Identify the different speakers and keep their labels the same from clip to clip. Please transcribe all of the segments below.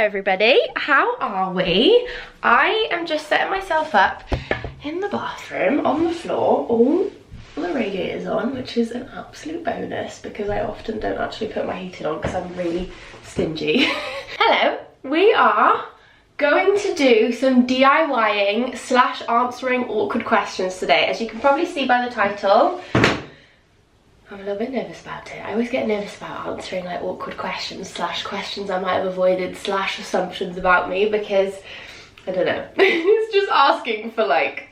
Speaker 1: everybody, how are we? I am just setting myself up in the bathroom on the floor, all the radiators on, which is an absolute bonus because I often don't actually put my heating on because I'm really stingy. Hello, we are going to do some DIYing / answering awkward questions today. As you can probably see by the title, I'm a little bit nervous about it. I always get nervous about answering like awkward questions / questions I might have avoided / assumptions about me because, I don't know, it's just asking for like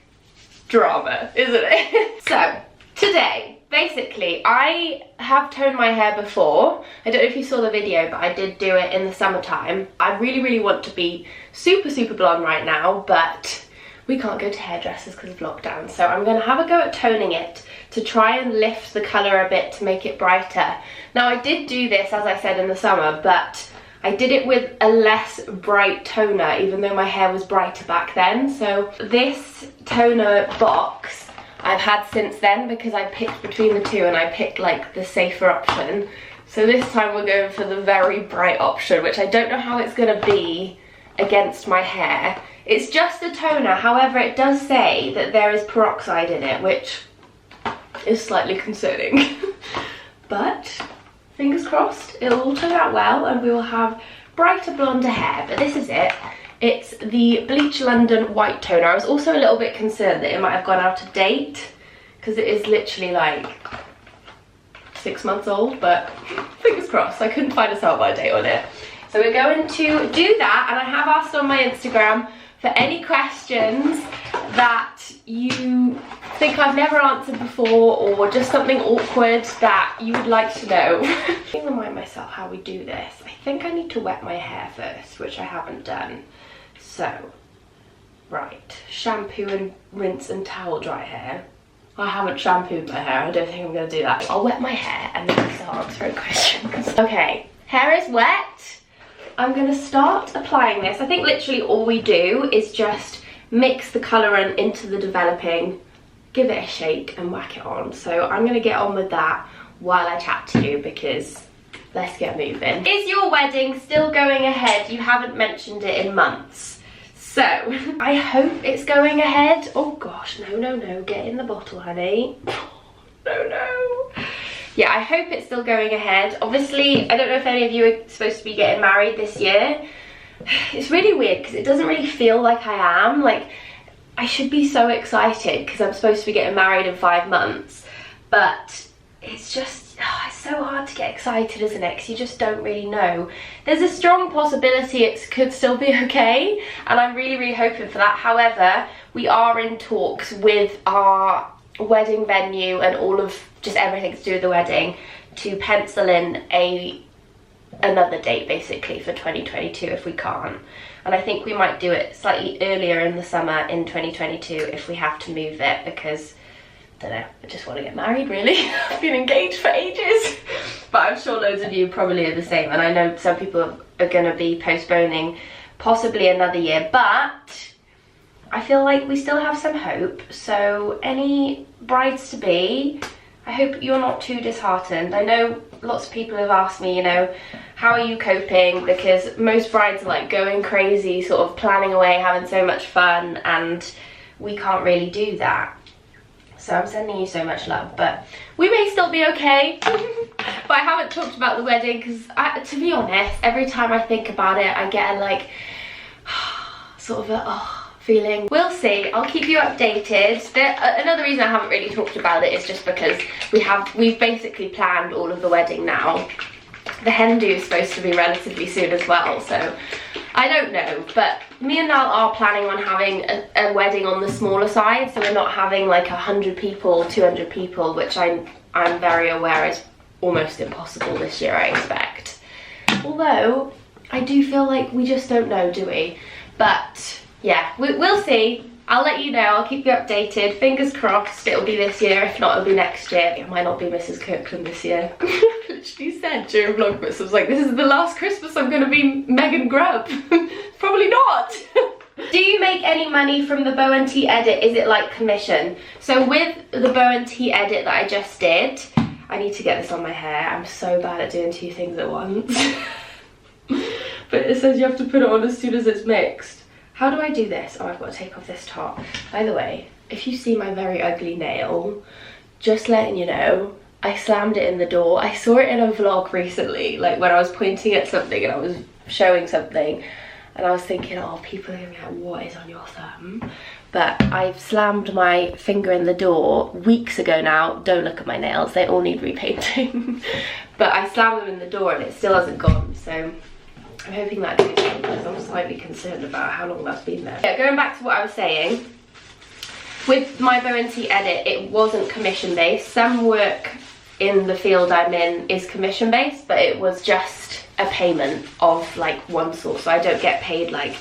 Speaker 1: drama, isn't it? So, today, basically, I have toned my hair before. I don't know if you saw the video, but I did do it in the summertime. I really want to be super blonde right now, but we can't go to hairdressers because of lockdown. So I'm gonna have a go at toning it to try and lift the colour a bit to make it brighter. Now I did do this, as I said, in the summer, but I did it with a less bright toner, even though my hair was brighter back then. So this toner box I've had since then because I picked between the two and I picked like the safer option. So this time we're going for the very bright option, which I don't know how it's gonna be against my hair. It's just a toner, however it does say that there is peroxide in it, which is slightly concerning. But fingers crossed, it'll all turn out well and we will have brighter blonder hair. But this is it. It's the Bleach London White Toner. I was also a little bit concerned that it might have gone out of date because it is literally like 6 months old, but fingers crossed. I couldn't find a sell-by date on it. So we're going to do that, and I have asked on my Instagram for any questions that you think I've never answered before or just something awkward that you would like to know. Let me remind myself how we do this. I think I need to wet my hair first, which I haven't done. So, right, shampoo and rinse and towel dry hair. I haven't shampooed my hair, I don't think I'm gonna do that. I'll wet my hair and then start answering questions. Okay, hair is wet. I'm gonna start applying this. I think literally all we do is just mix the colourant into the developing, give it a shake and whack it on. So I'm gonna get on with that while I chat to you because let's get moving. Is your wedding still going ahead? You haven't mentioned it in months. So, I hope it's going ahead. Oh gosh, no, get in the bottle, honey. No. Yeah, I hope it's still going ahead. Obviously, I don't know if any of you are supposed to be getting married this year. It's really weird because it doesn't really feel like I am. Like, I should be so excited because I'm supposed to be getting married in 5 months. But it's just, it's so hard to get excited, isn't it? Because you just don't really know. There's a strong possibility it could still be okay. And I'm really hoping for that. However, we are in talks with our wedding venue and all of just everything to do with the wedding to pencil in another date basically for 2022 if we can't. And I think we might do it slightly earlier in the summer in 2022 if we have to move it because, I don't know, I just want to get married really. I've been engaged for ages. But I'm sure loads of you probably are the same, and I know some people are going to be postponing possibly another year, but I feel like we still have some hope. So any brides-to-be, I hope you're not too disheartened. I know lots of people have asked me, you know, how are you coping? Because most brides are like going crazy, sort of planning away, having so much fun, and we can't really do that. So I'm sending you so much love, but we may still be okay. But I haven't talked about the wedding because, to be honest, every time I think about it, I get a like, sort of a, feeling. We'll see. I'll keep you updated. Another reason I haven't really talked about it is just because we've basically planned all of the wedding now. The hen do is supposed to be relatively soon as well, so I don't know. But me and Nal are planning on having a wedding on the smaller side, so we're not having like 100 people, 200 people, which I'm very aware is almost impossible this year, I expect. Although I do feel like we just don't know, do we? But yeah, we'll see. I'll let you know. I'll keep you updated. Fingers crossed it'll be this year. If not, it'll be next year. It might not be Mrs. Kirkland this year. I literally said during Vlogmas, I was like, this is the last Christmas I'm going to be Megan Grubb. Probably not. Do you make any money from the Bow and Tea edit? Is it like commission? So with the Bow and Tea edit that I just did, I need to get this on my hair. I'm so bad at doing 2 things at once. But it says you have to put it on as soon as it's mixed. How do I do this? Oh, I've got to take off this top. By the way, if you see my very ugly nail, just letting you know, I slammed it in the door. I saw it in a vlog recently, like when I was pointing at something and I was showing something, and I was thinking, oh, people are gonna be like, what is on your thumb? But I've slammed my finger in the door weeks ago now. Don't look at my nails, they all need repainting. But I slammed them in the door and it still hasn't gone, so I'm hoping that goes on, because I'm slightly concerned about how long that's been there. Yeah, going back to what I was saying, with my Bow & Tea edit, it wasn't commission based. Some work in the field I'm in is commission based, but it was just a payment of like one sort. So I don't get paid like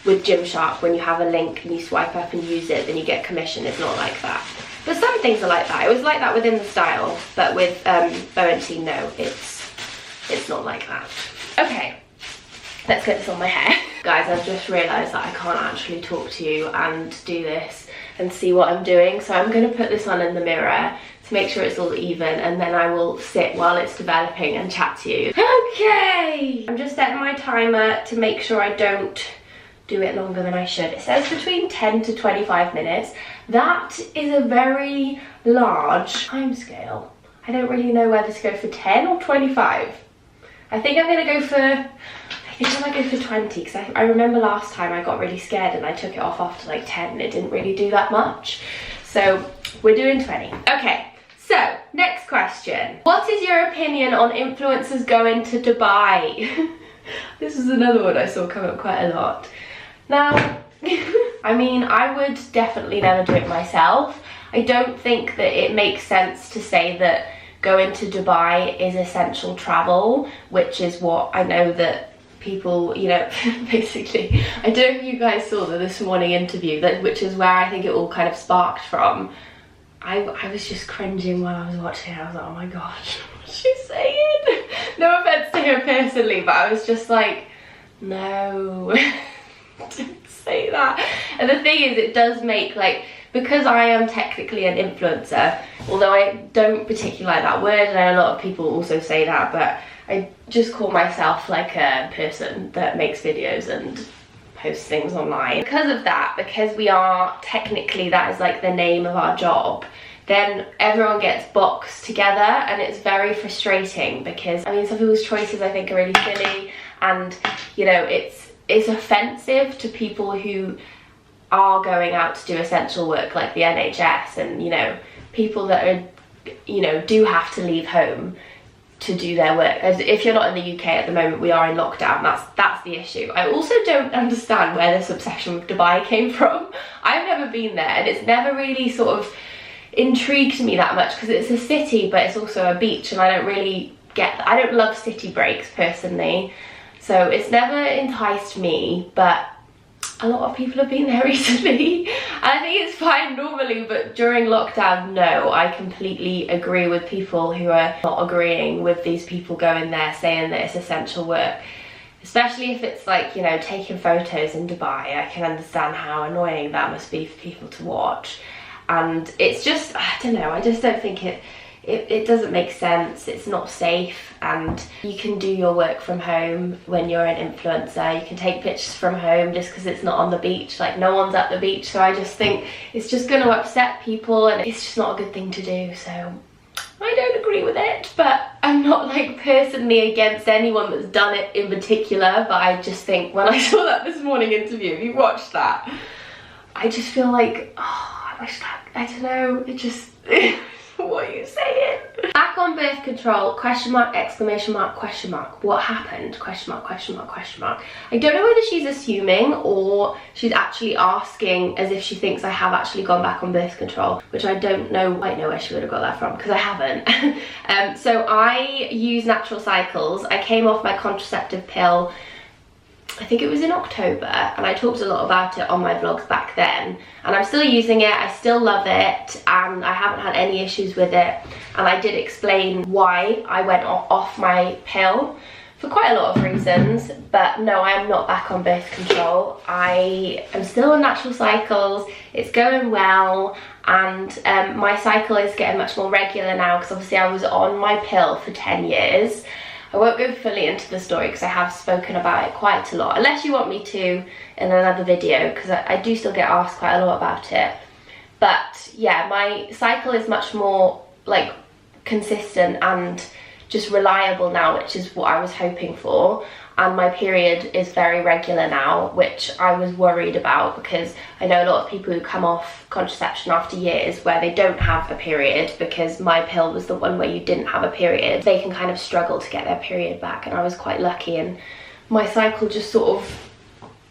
Speaker 1: with Gymshark when you have a link and you swipe up and use it, then you get commission. It's not like that. But some things are like that. It was like that within the style, but with Bow & Tea, no, it's not like that. Okay, let's get this on my hair. Guys, I've just realised that I can't actually talk to you and do this and see what I'm doing, so I'm going to put this on in the mirror to make sure it's all even, and then I will sit while it's developing and chat to you. Okay, I'm just setting my timer to make sure I don't do it longer than I should. It says between 10 to 25 minutes. That is a very large time scale. I don't really know whether to go for 10 or 25. I think I'm gonna go for, I might go for 20, because I remember last time I got really scared and I took it off after like 10 and it didn't really do that much. So we're doing 20. Okay, so next question. What is your opinion on influencers going to Dubai? This is another one I saw come up quite a lot. Now, I mean, I would definitely never do it myself. I don't think that it makes sense to say that going to Dubai is essential travel, which is what I know that people, you know, basically, I don't know if you guys saw the This Morning interview, which is where I think it all kind of sparked from. I was just cringing while I was watching it. I was like, oh my gosh, what's she saying? No offense to her personally, but I was just like, no. Don't say that. And the thing is, it does make, like, because I am technically an influencer, although I don't particularly like that word, and a lot of people also say that, but I just call myself like a person that makes videos and posts things online. Because of that, because we are technically, that is like the name of our job, then everyone gets boxed together, and it's very frustrating because, I mean, some people's choices I think are really silly, and, you know, it's offensive to people who are going out to do essential work like the NHS, and, you know, people that are, you know, do have to leave home to do their work. As if you're not in the UK at the moment, we are in lockdown. That's the issue. I also don't understand where this obsession with Dubai came from. I've never been there, and it's never really sort of intrigued me that much, because it's a city but it's also a beach, and I don't really I don't love city breaks personally. So it's never enticed me, but a lot of people have been there recently. And I think it's fine normally, but during lockdown, no, I completely agree with people who are not agreeing with these people going there saying that it's essential work. Especially if it's like, you know, taking photos in Dubai. I can understand how annoying that must be for people to watch. And it's just, I don't know, I just don't think it doesn't make sense. It's not safe, and you can do your work from home when you're an influencer. You can take pictures from home just because it's not on the beach. Like, no one's at the beach, so I just think it's just going to upset people, and it's just not a good thing to do. So I don't agree with it, but I'm not like personally against anyone that's done it in particular. But I just think when I saw that This Morning interview, if you watched that, I just feel like, oh, I wish that, I don't know, it just what are you saying? Back on birth control, question mark, exclamation mark, question mark. What happened? Question mark, question mark, question mark. I don't know whether she's assuming or she's actually asking as if she thinks I have actually gone back on birth control, which I don't know quite know where she would have got that from, because I haven't. So I use Natural Cycles. I came off my contraceptive pill, I think it was in October, and I talked a lot about it on my vlogs back then, and I'm still using it. I still love it, and I haven't had any issues with it. And I did explain why I went off my pill for quite a lot of reasons, but no, I am not back on birth control. I am still on Natural Cycles. It's going well, and my cycle is getting much more regular now, because obviously I was on my pill for 10 years. I won't go fully into the story because I have spoken about it quite a lot, unless you want me to in another video, because I do still get asked quite a lot about it. But yeah, my cycle is much more like consistent and just reliable now, which is what I was hoping for. And my period is very regular now, which I was worried about, because I know a lot of people who come off contraception after years where they don't have a period, because my pill was the one where you didn't have a period. They can kind of struggle to get their period back, and I was quite lucky, and my cycle just sort of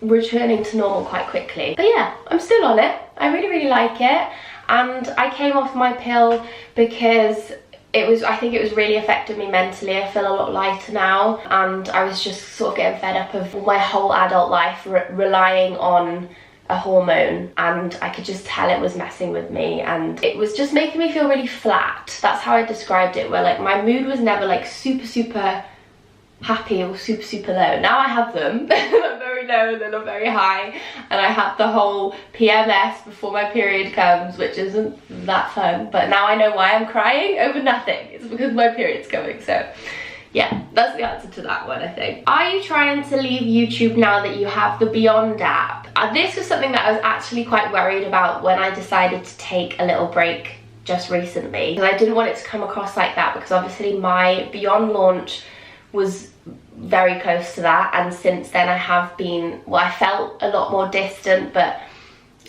Speaker 1: returning to normal quite quickly. But yeah, I'm still on it. I really like it. And I came off my pill because I think it was really affected me mentally. I feel a lot lighter now, and I was just sort of getting fed up of my whole adult life relying on a hormone, and I could just tell it was messing with me, and it was just making me feel really flat. That's how I described it, where like my mood was never like super happy or super low. Now I have them. I'm very low and then I'm very high, and I have the whole PMS before my period comes, which isn't that fun. But now I know why I'm crying over nothing. It's because my period's coming. So yeah, that's the answer to that one, I think. Are you trying to leave YouTube now that you have the Beyond app? This was something that I was actually quite worried about when I decided to take a little break just recently, because I didn't want it to come across like that, because obviously my Beyond launch was very close to that, and since then I have been, well, I felt a lot more distant, but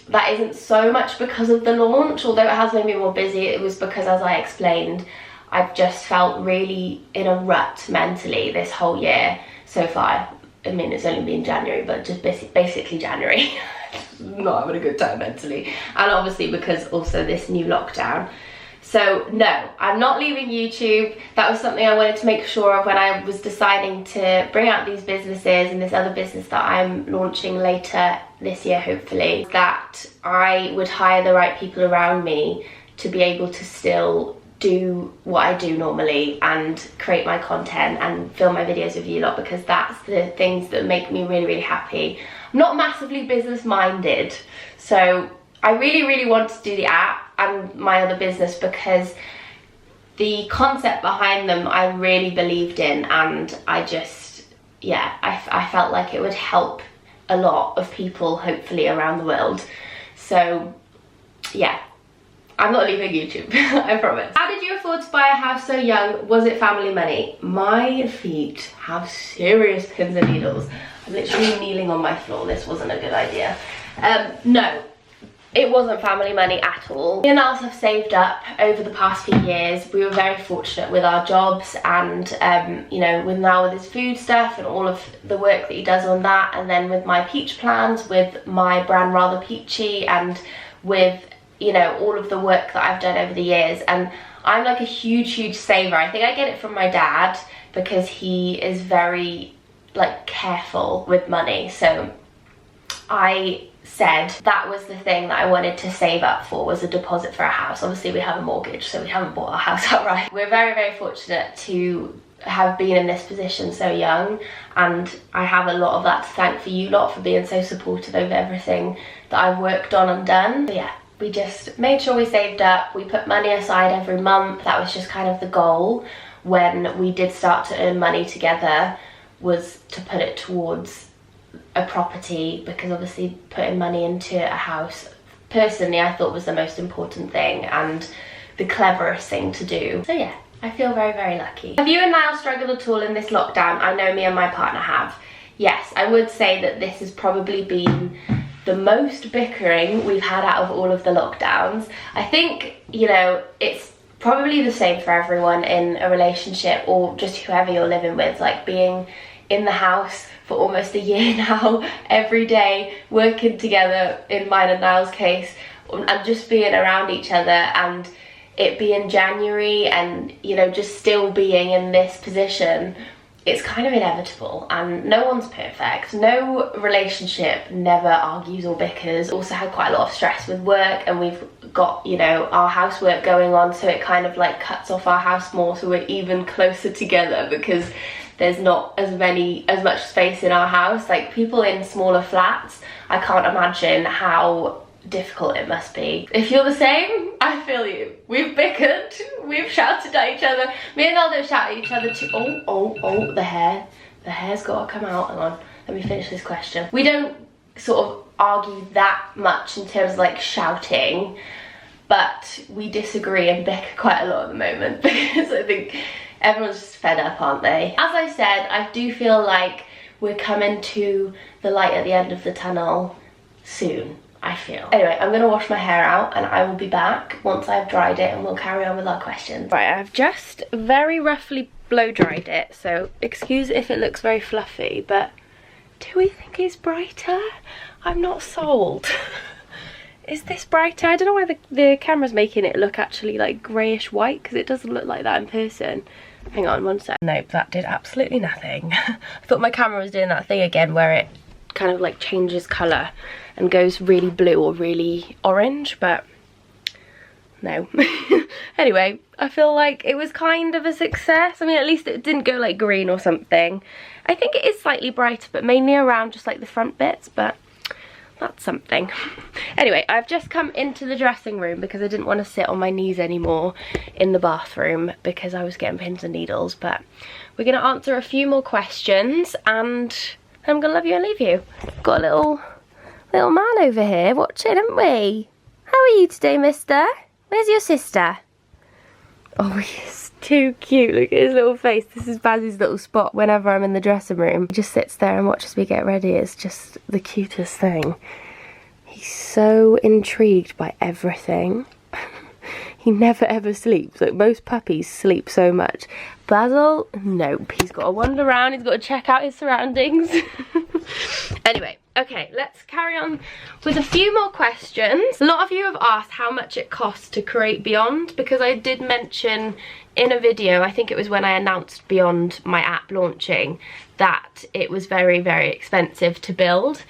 Speaker 1: that isn't so much because of the launch, although it has made me more busy. It was because, as I explained, I've just felt really in a rut mentally this whole year so far. I mean, it's only been January, but just basically January. Not having a good time mentally, and obviously because also this new lockdown. So no, I'm not leaving YouTube. That was something I wanted to make sure of when I was deciding to bring out these businesses and this other business that I'm launching later this year, hopefully, that I would hire the right people around me to be able to still do what I do normally and create my content and film my videos with you lot, because that's the things that make me really happy. I'm not massively business minded, so I really wanted to do the app and my other business because the concept behind them I really believed in, and I just, yeah, I felt like it would help a lot of people, hopefully, around the world. So yeah, I'm not leaving YouTube, I promise. How did you afford to buy a house so young? Was it family money? My feet have serious pins and needles. I'm literally kneeling on my floor. This wasn't a good idea. No. It wasn't family money at all. Me and Niles have saved up over the past few years. We were very fortunate with our jobs, and you know, with his food stuff and all of the work that he does on that, and then with my peach plans, with my brand Rather Peachy, and with, you know, all of the work that I've done over the years. And I'm like a huge saver. I think I get it from my dad because he is very like careful with money. So I said that was the thing that I wanted to save up for, was a deposit for a house. Obviously we have a mortgage, so we haven't bought our house outright. We're very fortunate to have been in this position so young, and I have a lot of that to thank for you lot for being so supportive of everything that I've worked on and done. But yeah, we just made sure we saved up. We put money aside every month. That was just kind of the goal when we did start to earn money together, was to put it towards a property, because obviously putting money into a house, personally, I thought was the most important thing and the cleverest thing to do. So yeah, I feel very lucky. Have you and Niall struggled at all in this lockdown? I know me and my partner have. Yes, I would say that this has probably been the most bickering we've had out of all of the lockdowns. I think, you know, it's probably the same for everyone in a relationship, or just whoever you're living with, like being in the house for almost a year now, every day, working together in mine and Niall's case, and just being around each other, and it being January, and, you know, just still being in this position. It's kind of inevitable, and no one's perfect. No relationship never argues or bickers. Also had quite a lot of stress with work, and we've got, you know, our housework going on, so it kind of like cuts off our house more, so we're even closer together because there's not as much space in our house. Like people in smaller flats, I can't imagine how difficult it must be. If you're the same, I feel you. We've bickered, we've shouted at each other. Me and Aldo shout at each other too. Oh, the hair. The hair's got to come out. Hang on, let me finish this question. We don't sort of argue that much in terms of like shouting, but we disagree and bicker quite a lot at the moment because I think everyone's just fed up, aren't they? As I said, I do feel like we're coming to the light at the end of the tunnel soon, I feel. Anyway, I'm gonna wash my hair out and I will be back once I've dried it and we'll carry on with our questions. Right, I've just very roughly blow dried it, so excuse if it looks very fluffy, but do we think it's brighter? I'm not sold. Is this brighter? I don't know why the camera's making it look actually like greyish white, because it doesn't look like that in person. Hang on one sec. Nope, that did absolutely nothing. I thought my camera was doing that thing again where it kind of like changes colour and goes really blue or really orange, but no. Anyway, I feel like it was kind of a success. I mean, at least it didn't go like green or something. I think it is slightly brighter, but mainly around just like the front bits, but that's something. Anyway, I've just come into the dressing room because I didn't want to sit on my knees anymore in the bathroom because I was getting pins and needles, but we're going to answer a few more questions and I'm going to love you and leave you. Got a little man over here watching, haven't we? How are you today, mister? Where's your sister? Oh, he's too cute. Look at his little face. This is Bazzy's little spot whenever I'm in the dressing room. He just sits there and watches me get ready. It's just the cutest thing. He's so intrigued by everything. He never ever sleeps. Like, most puppies sleep so much. Basil, nope. He's got to wander around. He's got to check out his surroundings. Anyway, okay, let's carry on with a few more questions. A lot of you have asked how much it costs to create Beyond, because I did mention in a video, I think it was when I announced Beyond, my app launching, that it was very, very expensive to build.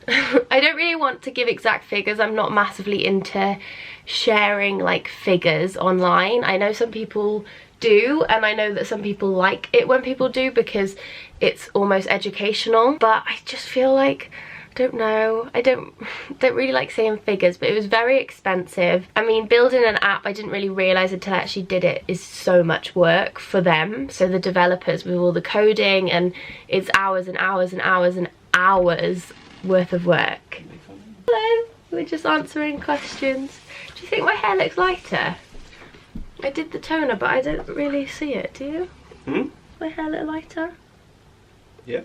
Speaker 1: I don't really want to give exact figures. I'm not massively into sharing like figures online. I know some people do, and I know that some people like it when people do because it's almost educational, but I just feel like, I don't know, I don't really like saying figures, but it was very expensive. I mean, building an app, I didn't really realise until I actually did it, is so much work for them, so the developers, with all the coding, and it's hours and hours and hours and hours worth of work. Hello, we're just answering questions. Do you think my hair looks lighter? I did the toner, but I don't really see it, do you? Hmm? My hair look lighter?
Speaker 2: Yeah.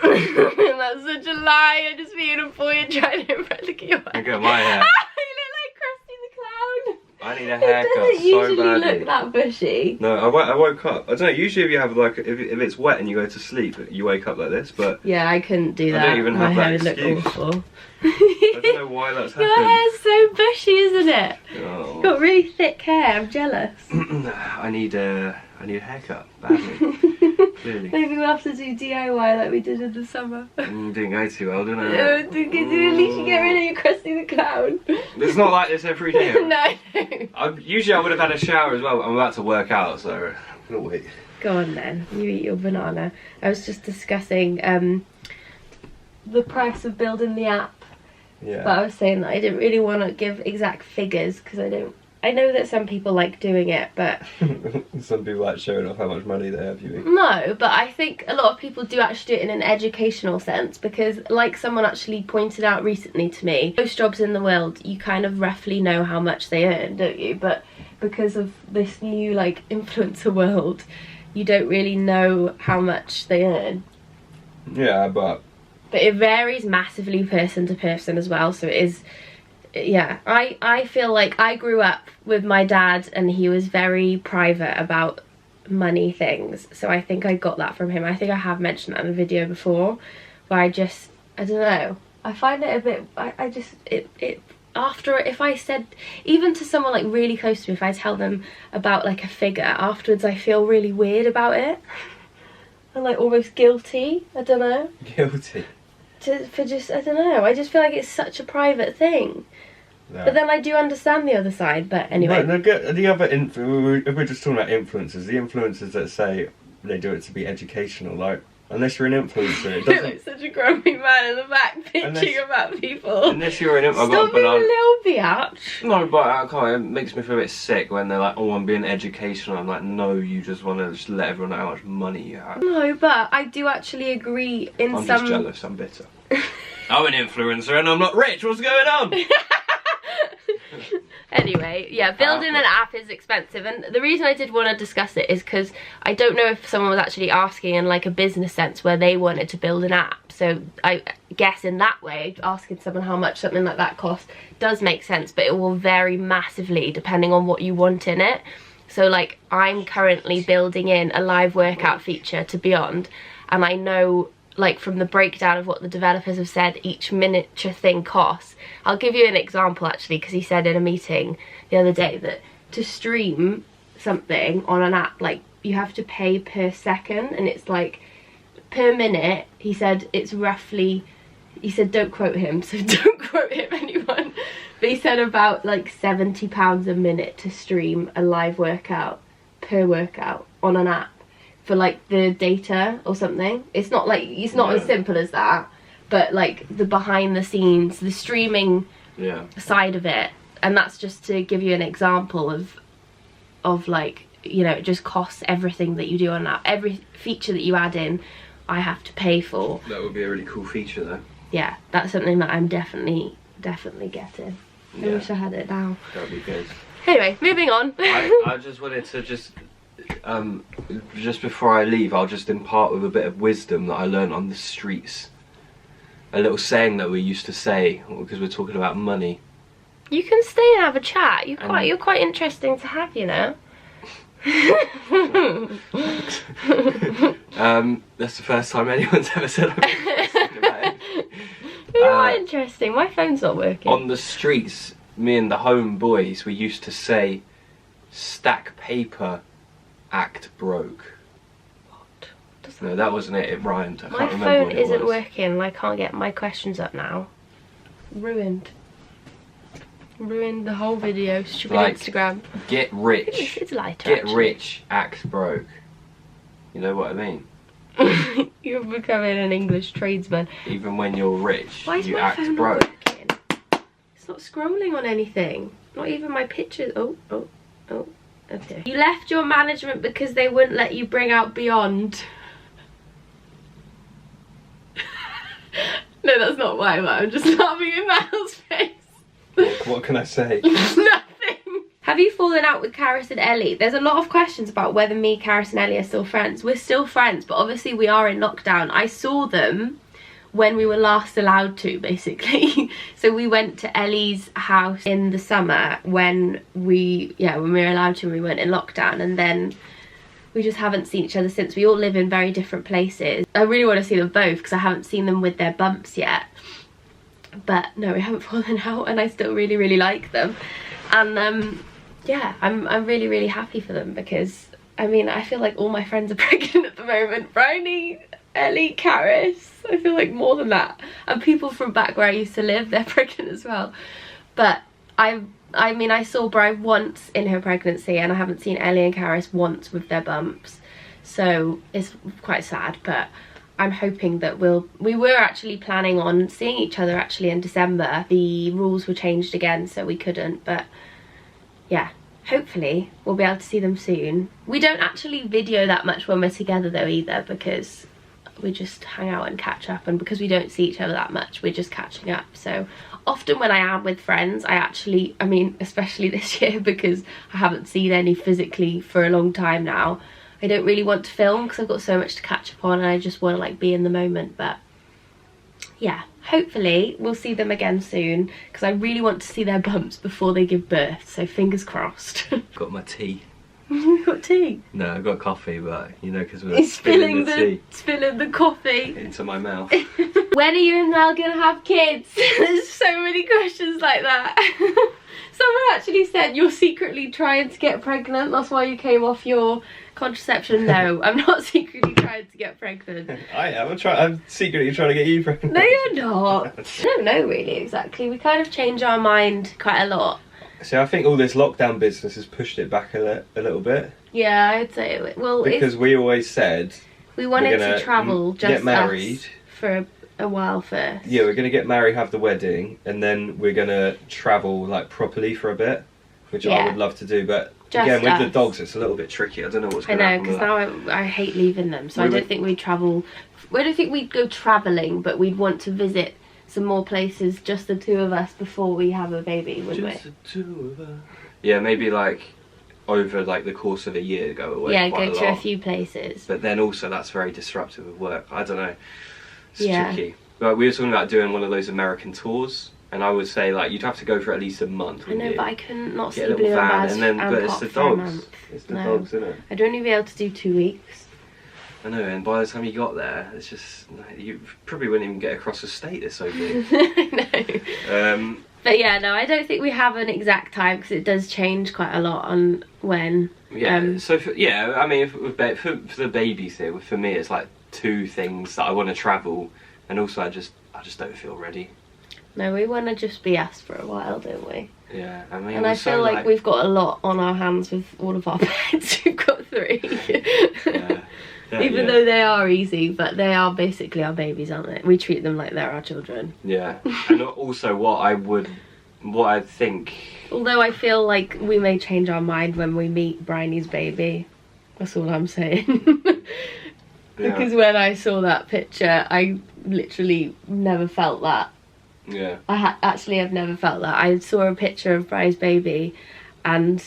Speaker 1: That's such a lie. I'm just being a boy and trying to impress. Look at your hair.
Speaker 2: Look at my hair.
Speaker 1: You look like Krusty the Clown.
Speaker 2: I need a haircut so
Speaker 1: badly. It doesn't usually
Speaker 2: badly.
Speaker 1: look that bushy.
Speaker 2: No, I woke up. I don't know, usually if you have like, if it's wet and you go to sleep, you wake up like this, but...
Speaker 1: Yeah, I couldn't do that.
Speaker 2: I don't even have
Speaker 1: my hair
Speaker 2: that
Speaker 1: would look
Speaker 2: excuse.
Speaker 1: awful.
Speaker 2: I don't know why that's happened.
Speaker 1: Your hair's so bushy, isn't it?
Speaker 2: Oh.
Speaker 1: You've got really thick hair. I'm jealous.
Speaker 2: I need a haircut, badly. Clearly.
Speaker 1: Maybe we'll have to do DIY like we did in the summer.
Speaker 2: Didn't go too well, didn't
Speaker 1: At
Speaker 2: it?
Speaker 1: least you get rid of your Krusty the Clown.
Speaker 2: It's not like this every day.
Speaker 1: No.
Speaker 2: Usually I would have had a shower as well, but I'm about to work out, so I'm gonna wait.
Speaker 1: Go on then, you eat your banana. I was just discussing the price of building the app.
Speaker 2: Yeah.
Speaker 1: But I was saying that I didn't really want to give exact figures because I know that some people like doing it, but...
Speaker 2: Some people like showing off how much money they have, you mean?
Speaker 1: No, but I think a lot of people do actually do it in an educational sense because, like someone actually pointed out recently to me, most jobs in the world, you kind of roughly know how much they earn, don't you? But because of this new, like, influencer world, you don't really know how much they earn.
Speaker 2: Yeah, but
Speaker 1: it varies massively person to person as well, so it is... Yeah, I feel like I grew up with my dad and he was very private about money things, so I think I got that from him. I think I have mentioned that in a video before, where I don't know, I find it a bit, after, if I said, even to someone like really close to me, if I tell them about like a figure, afterwards I feel really weird about it. I'm like almost guilty, I don't know.
Speaker 2: Guilty?
Speaker 1: For just, I don't know, I just feel like it's such a private thing. No. But then I do understand the other side, but anyway.
Speaker 2: No, the other, if we're just talking about influencers, the influencers that say they do it to be educational, like, Unless you're an influencer, it
Speaker 1: You're
Speaker 2: doesn't.
Speaker 1: like such a grumpy man in the back bitching
Speaker 2: Unless-
Speaker 1: about people.
Speaker 2: Unless you're an influencer, I've got
Speaker 1: Stop
Speaker 2: a
Speaker 1: being a
Speaker 2: banana.
Speaker 1: little biatch.
Speaker 2: No, but I can't. It makes me feel a bit sick when they're like, "Oh, I'm being educational." I'm like, "No, you just want to just let everyone know how much money you have."
Speaker 1: No, but I do actually agree in
Speaker 2: I'm
Speaker 1: some...
Speaker 2: just jealous. I'm bitter. I'm an influencer and I'm not rich. What's going on?
Speaker 1: Anyway, yeah, building an app is expensive, and the reason I did want to discuss it is because I don't know if someone was actually asking in like a business sense where they wanted to build an app. So I guess in that way, asking someone how much something like that costs does make sense, but it will vary massively depending on what you want in it. So like I'm currently building in a live workout feature to Beyond, and I know like from the breakdown of what the developers have said each miniature thing costs. I'll give you an example actually, because he said in a meeting the other day that to stream something on an app, like you have to pay per second, and it's like per minute. He said it's roughly, he said don't quote him, so don't quote him anyone, but he said about like £70 a minute to stream a live workout per workout on an app for like the data or something. It's not like, it's not as simple as that, but like the behind the scenes, the streaming side of it, and that's just to give you an example of like, you know, it just costs everything that you do on that. Every feature that you add in, I have to pay for.
Speaker 2: That would be a really cool feature though.
Speaker 1: Yeah, that's something that I'm definitely getting. I wish I had it now.
Speaker 2: That would be good.
Speaker 1: Anyway, moving on.
Speaker 2: I just wanted to just before I leave, I'll just impart with a bit of wisdom that I learned on the streets. A little saying that we used to say because we're talking about money.
Speaker 1: You can stay and have a chat. You're quite interesting to have, you know.
Speaker 2: That's the first time anyone's ever said I'm interesting about it.
Speaker 1: You're quite interesting. My phone's not working.
Speaker 2: On the streets, me and the home boys, we used to say, stack paper, act broke.
Speaker 1: What?
Speaker 2: No, that wasn't it. It rhymed. I
Speaker 1: My
Speaker 2: can't remember
Speaker 1: phone
Speaker 2: what it
Speaker 1: isn't
Speaker 2: was.
Speaker 1: working and I can't get my questions up now. Ruined the whole video. Stupid
Speaker 2: Like,
Speaker 1: Instagram.
Speaker 2: Get rich.
Speaker 1: It's lighter.
Speaker 2: Get
Speaker 1: actually.
Speaker 2: rich, act broke. You know what I mean?
Speaker 1: You're becoming an English tradesman.
Speaker 2: Even when you're rich,
Speaker 1: Why is
Speaker 2: you
Speaker 1: my
Speaker 2: act
Speaker 1: phone
Speaker 2: broke.
Speaker 1: not working? It's not scrolling on anything. Not even my pictures. Oh. Okay. You left your management because they wouldn't let you bring out Beyond. No, that's not why, but I'm just laughing in Niall's face.
Speaker 2: What can I say?
Speaker 1: Nothing. Have you fallen out with Karis and Ellie? There's a lot of questions about whether me, Karis and Ellie are still friends. We're still friends, but obviously we are in lockdown. I saw them when we were last allowed to, basically. So we went to Ellie's house in the summer when we were allowed to, and we went in lockdown, and then we just haven't seen each other since. We all live in very different places. I really want to see them both because I haven't seen them with their bumps yet. But no, we haven't fallen out, and I still really, really like them. And yeah, I'm really, really happy for them because, I mean, I feel like all my friends are pregnant at the moment. Brownie, Ellie, Karis, I feel like more than that. And people from back where I used to live, they're pregnant as well. But I mean, I saw Bri once in her pregnancy, and I haven't seen Ellie and Karis once with their bumps. So it's quite sad, but I'm hoping that we were actually planning on seeing each other actually in December. The rules were changed again, so we couldn't, but yeah, hopefully we'll be able to see them soon. We don't actually video that much when we're together though either, because we just hang out and catch up, and because we don't see each other that much, we're just catching up. So often when I am with friends, I mean, especially this year because I haven't seen any physically for a long time now, I don't really want to film because I've got so much to catch up on and I just want to like be in the moment. But yeah, hopefully we'll see them again soon because I really want to see their bumps before they give birth, so fingers crossed.
Speaker 2: Got my tea.
Speaker 1: You've got tea?
Speaker 2: No, I've got coffee, but you know, because we're
Speaker 1: It's
Speaker 2: spilling the tea
Speaker 1: spilling the coffee
Speaker 2: into my mouth.
Speaker 1: When are you and Mel gonna have kids? There's so many questions like that. Someone actually said you're secretly trying to get pregnant, that's why you came off your contraception. No, I'm not secretly trying to get pregnant.
Speaker 2: I am. I'm secretly trying to get you pregnant.
Speaker 1: No, you're not. I don't know really exactly. We kind of change our mind quite a lot.
Speaker 2: So I think all this lockdown business has pushed it back a little bit.
Speaker 1: Yeah, I'd say, well,
Speaker 2: Because we always said
Speaker 1: We wanted
Speaker 2: We're
Speaker 1: to travel just
Speaker 2: get married.
Speaker 1: us for a while first.
Speaker 2: Yeah, we're gonna get married, have the wedding, and then we're gonna travel like properly for a bit, which I would love to do. But
Speaker 1: just
Speaker 2: again, with
Speaker 1: us.
Speaker 2: the dogs, it's a little bit tricky. I don't know what's
Speaker 1: I
Speaker 2: gonna
Speaker 1: know,
Speaker 2: happen.
Speaker 1: because now I hate leaving them, so
Speaker 2: We
Speaker 1: I don't
Speaker 2: would-
Speaker 1: think we'd travel. I don't think we'd go travelling, but we'd want to visit some more places, just the two of us, before we have a baby, wouldn't
Speaker 2: Just the two of us. Yeah, maybe like over like the course of a year, go away.
Speaker 1: we? Yeah,
Speaker 2: quite
Speaker 1: go
Speaker 2: a
Speaker 1: to a
Speaker 2: lot.
Speaker 1: few places.
Speaker 2: But then also that's very disruptive of work. I don't know. It's
Speaker 1: Yeah.
Speaker 2: tricky. But we were talking about doing one of those American tours, and I would say like you'd have to go for at least a month.
Speaker 1: I know,
Speaker 2: wouldn't
Speaker 1: but
Speaker 2: you?
Speaker 1: I couldn't not see
Speaker 2: Get a
Speaker 1: Blue
Speaker 2: little
Speaker 1: and
Speaker 2: van,
Speaker 1: Baz
Speaker 2: and then but it's
Speaker 1: Pop
Speaker 2: the
Speaker 1: for a
Speaker 2: dogs.
Speaker 1: month.
Speaker 2: It's the
Speaker 1: No.
Speaker 2: dogs, isn't it?
Speaker 1: I'd only be able to do 2 weeks.
Speaker 2: I know, and by the time you got there, it's just you probably wouldn't even get across the state. It's so big.
Speaker 1: I know.
Speaker 2: But
Speaker 1: yeah, no, I don't think we have an exact time, because it does change quite a lot on when.
Speaker 2: yeah. So I mean, for the baby thing, for me, it's like two things that I want to travel, and also I just don't feel ready.
Speaker 1: No, we want to just be us for a while, don't we?
Speaker 2: Yeah, I mean,
Speaker 1: And I feel like we've got a lot on our hands with all of our pets. We've got 3. Even though they are easy, but they are basically our babies, aren't they? We treat them like they're our children.
Speaker 2: Yeah, and also what I think.
Speaker 1: Although I feel like we may change our mind when we meet Bryony's baby. That's all I'm saying. Because when I saw that picture, I literally never felt that.
Speaker 2: Yeah.
Speaker 1: I've never felt that. I saw a picture of Bry's baby, and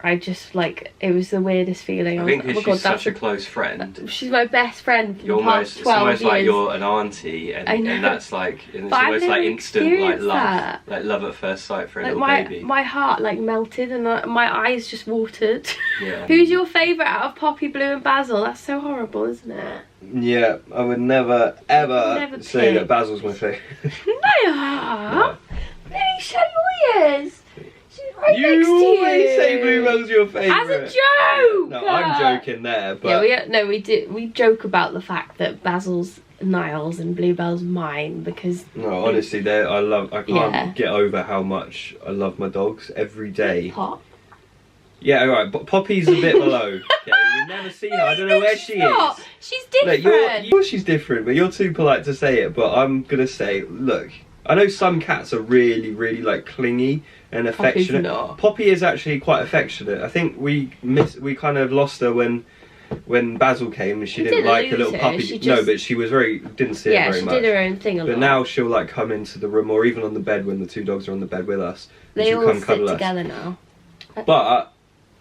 Speaker 1: I just like, it was the weirdest feeling.
Speaker 2: I think
Speaker 1: was
Speaker 2: because she's such a close friend.
Speaker 1: She's my best friend for the past 12
Speaker 2: it's almost
Speaker 1: years.
Speaker 2: like you're an auntie, and that's like, and it's
Speaker 1: But I've
Speaker 2: almost like
Speaker 1: never
Speaker 2: instant like
Speaker 1: experienced
Speaker 2: love,
Speaker 1: that.
Speaker 2: like love at first sight for a
Speaker 1: Like
Speaker 2: little baby.
Speaker 1: my heart like melted, and my eyes just watered.
Speaker 2: Yeah.
Speaker 1: Who's your favourite out of Poppy, Blue and Basil? That's so horrible, isn't it?
Speaker 2: Yeah, I would never ever
Speaker 1: Never
Speaker 2: say
Speaker 1: pick.
Speaker 2: that Basil's my favourite.
Speaker 1: They are. Let me show your ears. She's right
Speaker 2: You
Speaker 1: next to you.
Speaker 2: always say Bluebell's your favourite.
Speaker 1: As a joke.
Speaker 2: No, I'm joking there, but
Speaker 1: Yeah, we joke about the fact that Basil's Niall's and Bluebell's mine, because
Speaker 2: no, honestly, I can't
Speaker 1: Yeah.
Speaker 2: get over how much I love my dogs every day.
Speaker 1: Pop.
Speaker 2: Yeah, alright, but Poppy's a bit below. Okay, we never see her. I don't know where she
Speaker 1: Not.
Speaker 2: is.
Speaker 1: She's
Speaker 2: Look,
Speaker 1: different.
Speaker 2: you're she's different, but you're too polite to say it. But I'm gonna say, look, I know some cats are really, really like clingy and affectionate.
Speaker 1: not.
Speaker 2: Poppy is actually quite affectionate. I think we kind of lost her when Basil came, and she
Speaker 1: We
Speaker 2: didn't
Speaker 1: didn't
Speaker 2: like a
Speaker 1: lose
Speaker 2: little
Speaker 1: her,
Speaker 2: puppy.
Speaker 1: she
Speaker 2: No,
Speaker 1: just-
Speaker 2: but she was didn't see her
Speaker 1: Yeah,
Speaker 2: very
Speaker 1: she
Speaker 2: much.
Speaker 1: did her own thing a lot.
Speaker 2: But now she'll like come into the room, or even on the bed when the two dogs are on the bed with us. and
Speaker 1: they
Speaker 2: she'll
Speaker 1: all
Speaker 2: come
Speaker 1: sit
Speaker 2: cuddle us.
Speaker 1: together now.
Speaker 2: But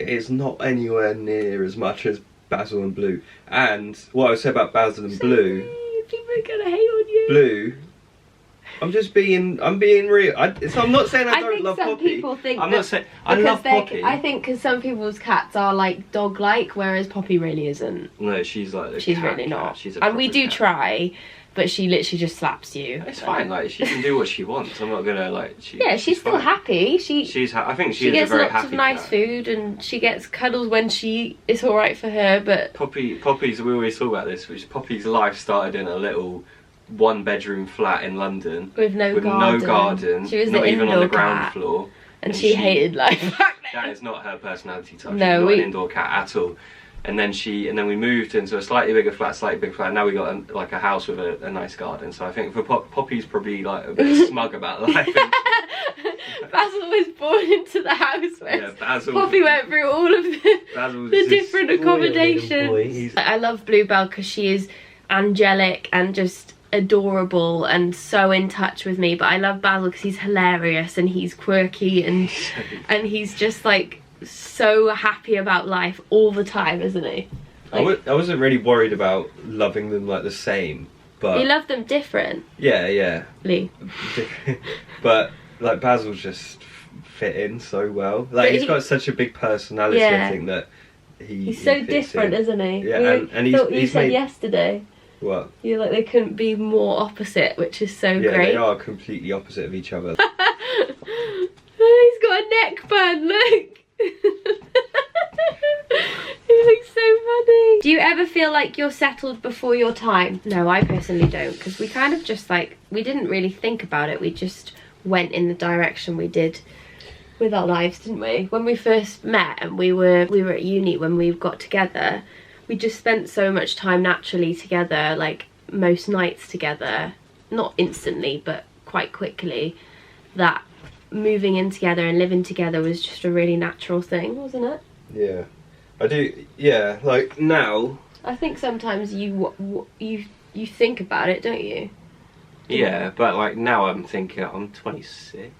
Speaker 2: it's not anywhere near as much as Basil and Blue. And what I would say about Basil and Blue,
Speaker 1: People are gonna hate on you.
Speaker 2: Blue, I'm being real. I'm not saying I don't
Speaker 1: think
Speaker 2: love
Speaker 1: some
Speaker 2: Poppy.
Speaker 1: people think
Speaker 2: I'm
Speaker 1: that
Speaker 2: not saying I
Speaker 1: because
Speaker 2: love Poppy.
Speaker 1: I think because some people's cats are like dog-like, whereas Poppy really isn't.
Speaker 2: No, she's like a
Speaker 1: She's
Speaker 2: cat
Speaker 1: really
Speaker 2: cat.
Speaker 1: not.
Speaker 2: She's a
Speaker 1: And we
Speaker 2: proper
Speaker 1: do
Speaker 2: cat.
Speaker 1: try, but she literally just slaps you.
Speaker 2: It's fine. Like she can do what she wants. I'm not gonna like.
Speaker 1: Yeah, she's still
Speaker 2: fine.
Speaker 1: happy.
Speaker 2: I think
Speaker 1: She
Speaker 2: she's a
Speaker 1: gets
Speaker 2: very
Speaker 1: lots
Speaker 2: happy
Speaker 1: of nice
Speaker 2: cat.
Speaker 1: food, and she gets cuddles when it's all right for her. But
Speaker 2: Poppy's. We always talk about this. Which Poppy's life started in a little one-bedroom flat in London
Speaker 1: with no garden. She was
Speaker 2: not
Speaker 1: the
Speaker 2: even on
Speaker 1: indoor
Speaker 2: the ground
Speaker 1: cat,
Speaker 2: floor.
Speaker 1: and she hated life.
Speaker 2: That is not her personality type.
Speaker 1: No,
Speaker 2: She's not an indoor cat at all. And then we moved into a slightly bigger flat. Now we got like a house with a nice garden. So I think for Poppy's probably like a bit smug about life.
Speaker 1: Basil was born into the house where
Speaker 2: Yeah, Basil.
Speaker 1: Poppy went through all of
Speaker 2: Basil's
Speaker 1: the
Speaker 2: just
Speaker 1: different
Speaker 2: a spoiled little
Speaker 1: accommodations.
Speaker 2: boy. He's-
Speaker 1: I love Bluebell because she is angelic and just adorable and so in touch with me. But I love Basil because he's hilarious and he's quirky and he's just like so happy about life all the time, isn't he? Like,
Speaker 2: I wasn't really worried about loving them like the same, but
Speaker 1: you love them differently.
Speaker 2: yeah. But like Basil's just fit in so well. Like he's got such a big personality.
Speaker 1: Yeah.
Speaker 2: I think that
Speaker 1: He's so
Speaker 2: fits
Speaker 1: different,
Speaker 2: in.
Speaker 1: isn't he?
Speaker 2: Yeah, and he's
Speaker 1: you said
Speaker 2: made-
Speaker 1: yesterday.
Speaker 2: What?
Speaker 1: You're like, they couldn't be more opposite, which is so
Speaker 2: Yeah,
Speaker 1: great.
Speaker 2: they are completely opposite of each other.
Speaker 1: He's got a neck bun, look. He looks so funny. Do you ever feel like you're settled before your time? No, I personally don't, because we kind of just like, we didn't really think about it. We just went in the direction we did with our lives, didn't we? When we first met and we were at uni when we got together, we just spent so much time naturally together, like most nights together, not instantly but quite quickly, that moving in together and living together was just a really natural thing, wasn't it?
Speaker 2: Yeah, I do. Yeah, like now.
Speaker 1: I think sometimes you think about it, don't you?
Speaker 2: Yeah, but like now I'm thinking I'm 26.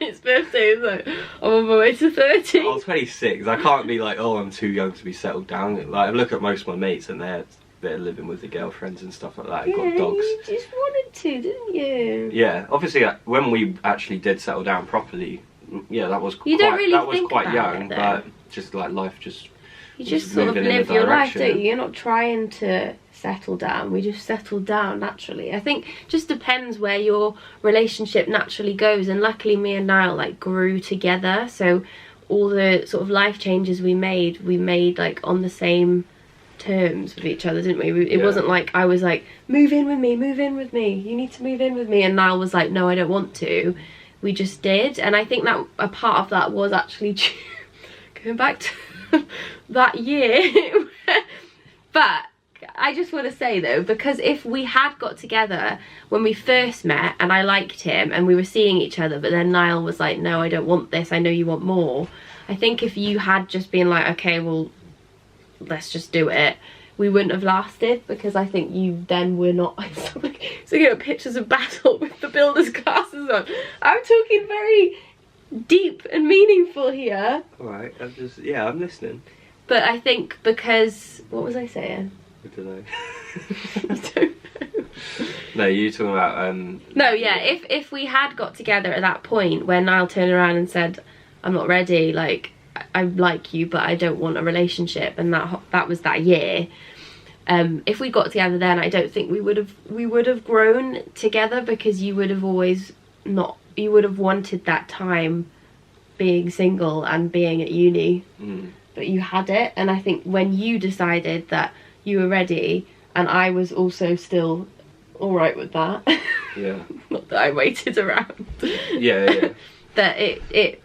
Speaker 1: It's birthday, isn't it? I'm on my way to 30.
Speaker 2: I'm 26. I can't be like, oh, I'm too young to be settled down. Like, I look at most of my mates and they're living with their girlfriends and stuff like that. And got dogs.
Speaker 1: You just wanted to, didn't you?
Speaker 2: Yeah, obviously, when we actually did settle down properly, yeah, that was
Speaker 1: You don't really
Speaker 2: that was
Speaker 1: think
Speaker 2: quite
Speaker 1: about
Speaker 2: young,
Speaker 1: it, though.
Speaker 2: but just like life just.
Speaker 1: You just
Speaker 2: was
Speaker 1: sort of
Speaker 2: moving in
Speaker 1: live
Speaker 2: the
Speaker 1: your life,
Speaker 2: direction.
Speaker 1: don't you? You're not trying to settle down. We just settled down naturally. I think it just depends where your relationship naturally goes. And luckily me and Niall like grew together. So all the sort of life changes we made like on the same terms with each other, didn't we? It wasn't like I was like, move in with me, you need to move in with me. And Niall was like, no, I don't want to. We just did. And I think that a part of that was actually going back to that year. But I just want to say though, because if we had got together when we first met and I liked him and we were seeing each other, but then Niall was like, no, I don't want this, I know you want more. I think if you had just been like, okay, well, let's just do it, we wouldn't have lasted, because I think you then were not so you know, pictures of Basil with the builder's glasses on. I'm talking very deep and meaningful here.
Speaker 2: Alright, I'm listening.
Speaker 1: But I think because, what was I saying?
Speaker 2: I don't know.
Speaker 1: I don't know.
Speaker 2: No, you're talking about
Speaker 1: No, yeah, if we had got together at that point when Niall turned around and said, I'm not ready, like, I like you but I don't want a relationship, and that was that year. If we got together then, I don't think we would have grown together, because you would have wanted that time being single and being at uni. But you had it, and I think when you decided that you were ready, and I was also still alright with that.
Speaker 2: Yeah.
Speaker 1: Not that I waited around.
Speaker 2: Yeah.
Speaker 1: That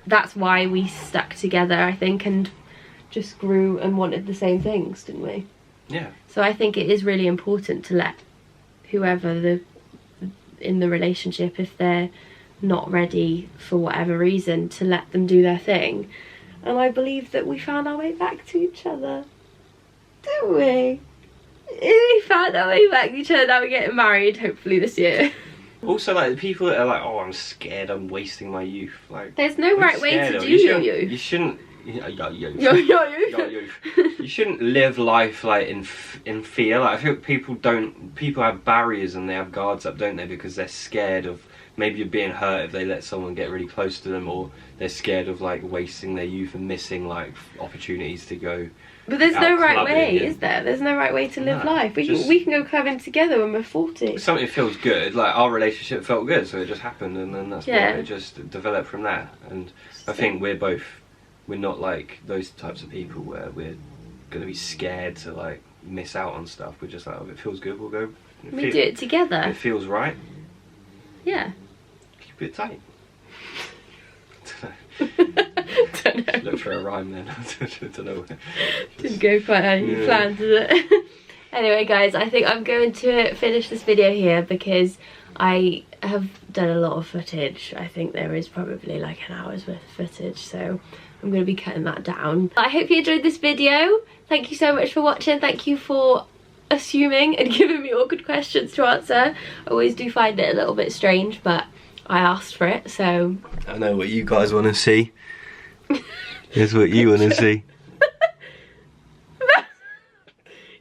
Speaker 1: that's why we stuck together, I think, and just grew and wanted the same things, didn't we?
Speaker 2: Yeah.
Speaker 1: So I think it is really important to let whoever in the relationship, if they're not ready for whatever reason, to let them do their thing. And I believe that we found our way back to each other, didn't we? We found our way back to each other. Now we're getting married, hopefully this year.
Speaker 2: Also, like, the people that are like, oh, I'm scared, I'm wasting my youth. Like,
Speaker 1: there's no right way to do your youth.
Speaker 2: You shouldn't.
Speaker 1: Your youth.
Speaker 2: Your youth. You shouldn't live life like in fear. Like, I feel people have barriers and they have guards up, don't they? Because they're scared of maybe being hurt if they let someone get really close to them, or they're scared of like wasting their youth and missing like opportunities to go.
Speaker 1: But there's no right way, is there? There's no right way to live life. We can go clubbing together when we're 40.
Speaker 2: Something feels good. Like, our relationship felt good, so it just happened, and then that's why it just developed from there. And I think we're not like those types of people where we're gonna be scared to like miss out on stuff. We're just like, if it feels good, we'll go.
Speaker 1: We do it together.
Speaker 2: If it feels right.
Speaker 1: Yeah.
Speaker 2: Keep it tight.
Speaker 1: Don't know.
Speaker 2: Look for a rhyme then. Don't know.
Speaker 1: Didn't go quite how you planned, did it? Anyway, guys, I think I'm going to finish this video here, because I have done a lot of footage. I think there is probably like an hour's worth of footage, so I'm going to be cutting that down. I hope you enjoyed this video. Thank you so much for watching. Thank you for assuming and giving me awkward questions to answer. I always do find it a little bit strange, but I asked for it, so...
Speaker 2: I know what you guys want to see. Here's what you want to see.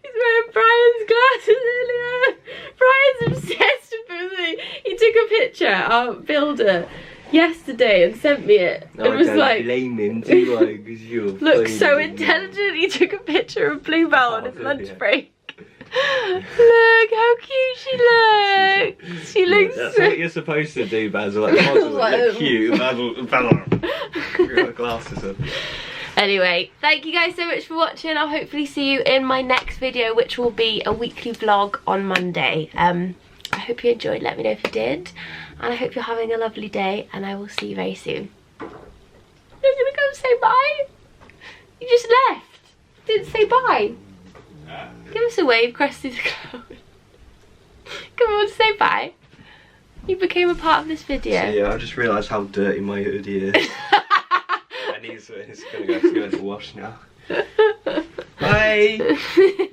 Speaker 1: He's wearing Brian's glasses earlier. Brian's obsessed with me. He took a picture, our builder, yesterday and sent me it.
Speaker 2: No,
Speaker 1: and was
Speaker 2: don't
Speaker 1: like,
Speaker 2: blame him too, because you're
Speaker 1: look,
Speaker 2: funny,
Speaker 1: so
Speaker 2: man.
Speaker 1: intelligent. He took a picture of Bluebell on his lunch
Speaker 2: yeah.
Speaker 1: break. Look how cute she looks. She looks
Speaker 2: That's
Speaker 1: so...
Speaker 2: what you're supposed to do, Basil. Like, Basil, look cute. Basil. You've got glasses on.
Speaker 1: Anyway, thank you guys so much for watching. I'll hopefully see you in my next video, which will be a weekly vlog on Monday. I hope you enjoyed. Let me know if you did. And I hope you're having a lovely day, and I will see you very soon. You're gonna go say bye? You just left. didn't say bye. Give us a wave, Krusty the Clown. Come on, say bye. You became a part of this video.
Speaker 2: So yeah, I just realised how dirty my hoodie is. And it's gonna go to the wash now. Bye!